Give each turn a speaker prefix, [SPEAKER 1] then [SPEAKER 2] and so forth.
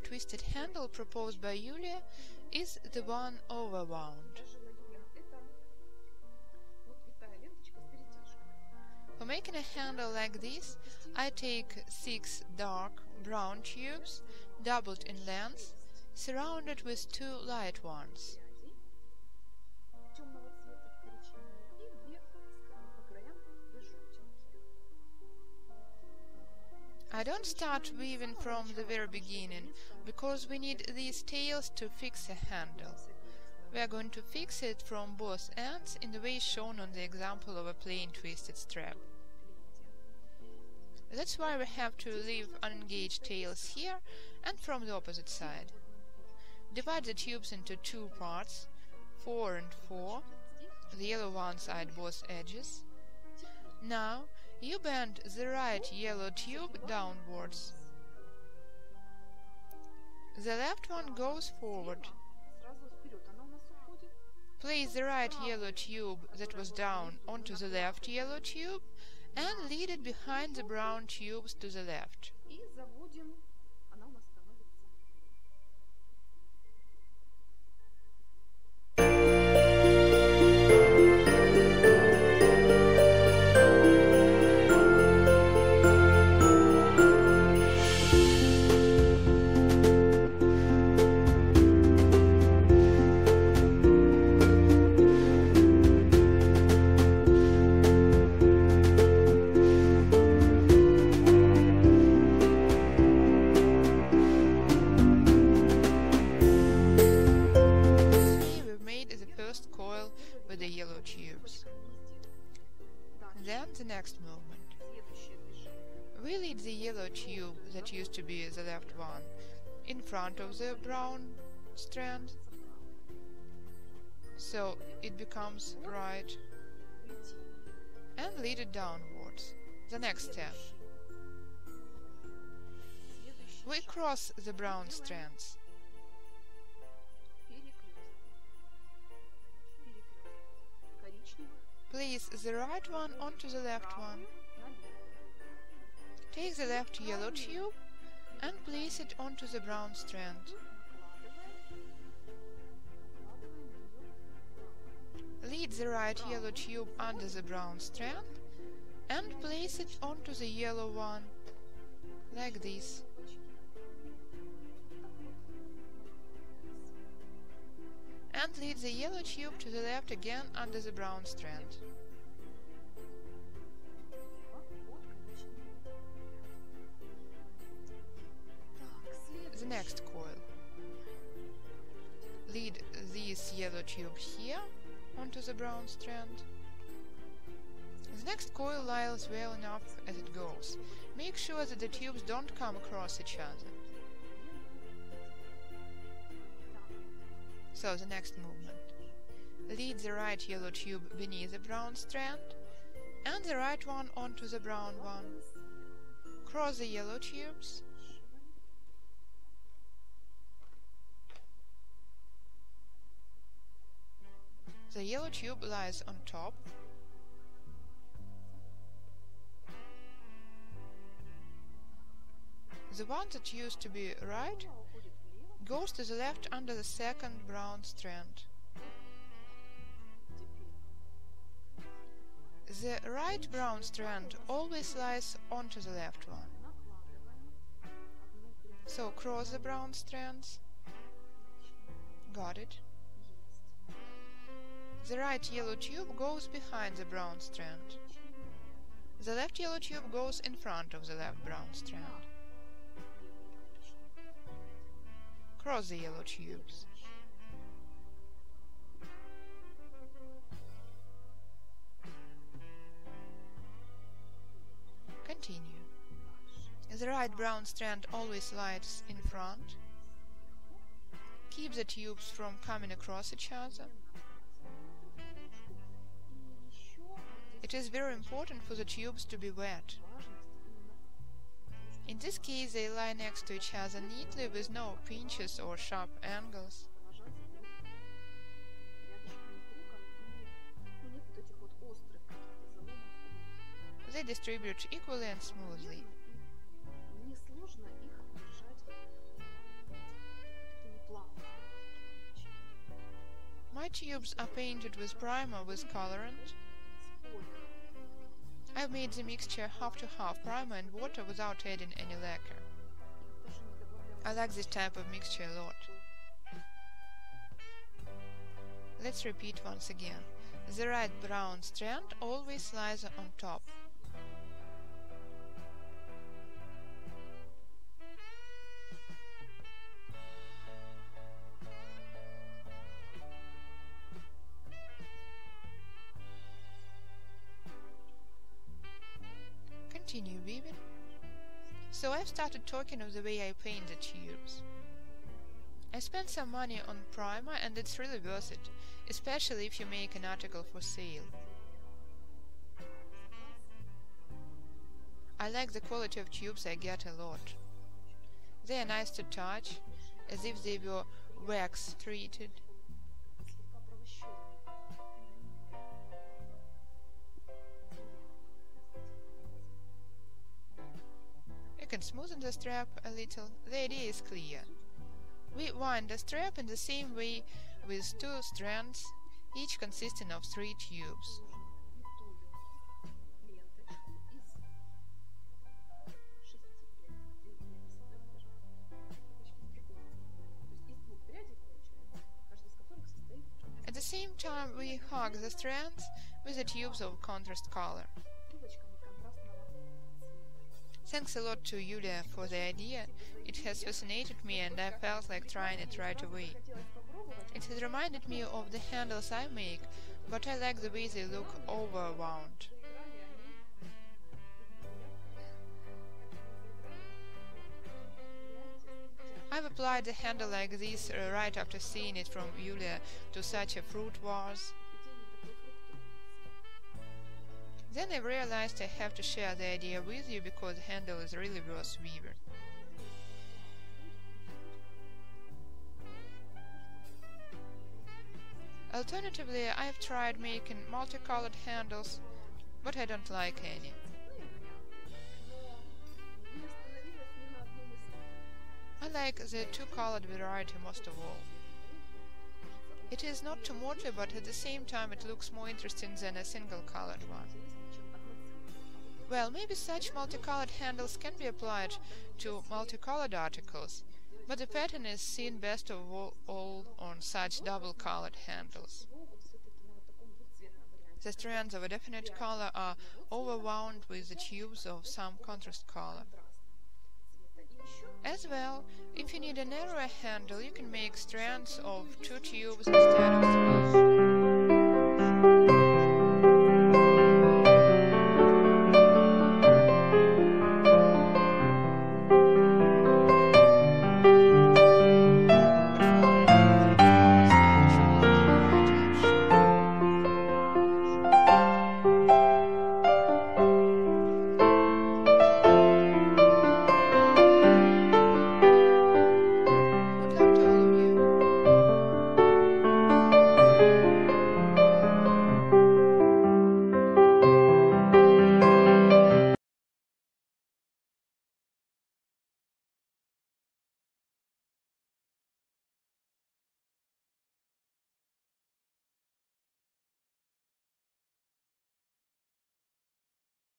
[SPEAKER 1] a twisted handle proposed by Yulia is the one overwound. For making a handle like this, I take 6 dark brown tubes, doubled in length, surrounded with 2 light ones. I don't start weaving from the very beginning, because we need these tails to fix a handle. We are going to fix it from both ends in the way shown on the example of a plain twisted strap. That's why we have to leave unengaged tails here and from the opposite side. Divide the tubes into 2 parts, 4 and 4, the yellow ones are at both edges. Now, you bend the right yellow tube downwards. The left one goes forward. Place the right yellow tube that was down onto the left yellow tube and lead it behind the brown tubes to the left. With the yellow tubes. Then the next movement. We lead the yellow tube that used to be the left one in front of the brown strand, so it becomes right, and lead it downwards. The next step. We cross the brown strands. Place the right one onto the left one. Take the left yellow tube and place it onto the brown strand. Lead the right yellow tube under the brown strand and place it onto the yellow one, like this. And lead the yellow tube to the left again under the brown strand. The next coil. Lead this yellow tube here onto the brown strand. The next coil lies well enough as it goes. Make sure that the tubes don't come across each other. So the next movement. Lead the right yellow tube beneath the brown strand and the right one onto the brown one. Cross the yellow tubes. The yellow tube lies on top. The one that used to be right goes to the left under the second brown strand. The right brown strand always lies onto the left one. So cross the brown strands. Got it. The right yellow tube goes behind the brown strand. The left yellow tube goes in front of the left brown strand. Cross the yellow tubes. Continue. The right brown strand always lies in front. Keep the tubes from coming across each other. It is very important for the tubes to be wet. In this case, they lie next to each other neatly with no pinches or sharp angles. They distribute equally and smoothly. side tubes are painted with primer with colorant. I've made the mixture half-to-half primer and water without adding any lacquer. I like this type of mixture a lot. Let's repeat once again. The right brown strand always lies on top. Continue weaving. So I've started talking of the way I paint the tubes. I spent some money on primer and it's really worth it, especially if you make an article for sale. I like the quality of tubes I get a lot. They are nice to touch, as if they were wax treated. You can smoothen the strap a little. The idea is clear. We wind the strap in the same way with 2 strands, each consisting of 3 tubes. At the same time, we hug the strands with the tubes of contrast color. Thanks a lot to Yulia for the idea. It has fascinated me and I felt like trying it right away. It has reminded me of the handles I make, but I like the way they look overwound. I've applied the handle like this right after seeing it from Yulia to such a fruit vase. Then I realized I have to share the idea with you because the handle is really worth weaving. Alternatively, I've tried making multicolored handles, but I don't like any. I like the 2-colored variety most of all. It is not too motley, but at the same time it looks more interesting than a single-colored one. Well, maybe such multicolored handles can be applied to multicolored articles, but the pattern is seen best of all on such double-colored handles. The strands of a definite color are overwound with the tubes of some contrast color. As well, if you need a narrower handle, you can make strands of 2 tubes instead of 3.